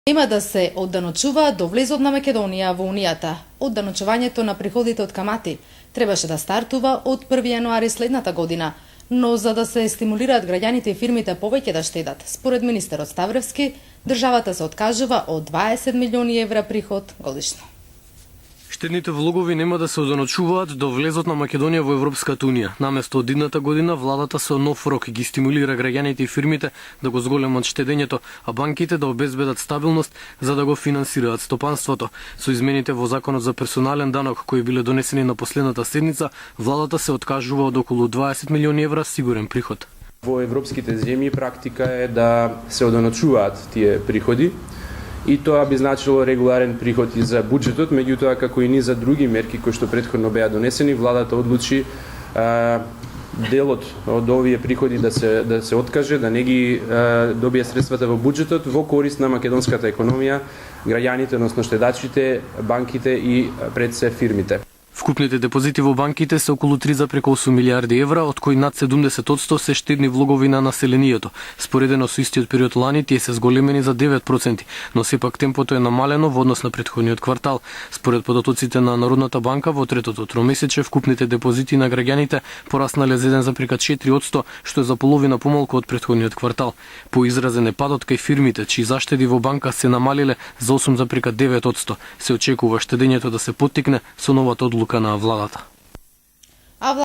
Нема да се одданочуваат до влезот на Македонија во Унијата. Одданочувањето на приходите од камати требаше да стартува од 1 јануари следната година, но за да се стимулираат граѓаните и фирмите повеќе да штедат, според министерот Ставревски, државата се откажува од 20 милиони евра приход годишно. Штедните влогови нема да се одданочуваат до влезот на Македонија во Европската Унија. Наместо од идната година, владата со нов рок ги стимулира граѓаните и фирмите да го зголемат штедењето, а банките да обезбедат стабилност за да го финансираат стопанството. Со измените во Законот за персонален данок, кои биле донесени на последната седница, владата се откажува од околу 20 милиони евра сигурен приход. Во европските земји практика е да се одданочуваат тие приходи, и тоа би значило регуларен приход и за буџетот, меѓутоа како и низ за други мерки кои што претходно беа донесени, владата одлучи делот од овие приходи да се откаже, да не ги добие средствата во буџетот во корист на македонската економија, граѓаните, односно штедачите, банките и пред се фирмите. Вкупните депозити во банките се околу 3,8 милиарди евра, од кои над 70% се штедни влогови на населението. Споредено со истиот период лани, тие се зголемени за 9%, но сепак темпото е намалено во однос на претходниот квартал. Според податоците на Народната банка, во третото тромесече вкупните депозити на граѓаните пораснале за 1,4%, што е за половина помалку од претходниот квартал. Поизразен е падот кај фирмите, чии заштеди во банка се намалиле за 8,9%. Се очекува штедењето да се поттикне со новата одлука на владата.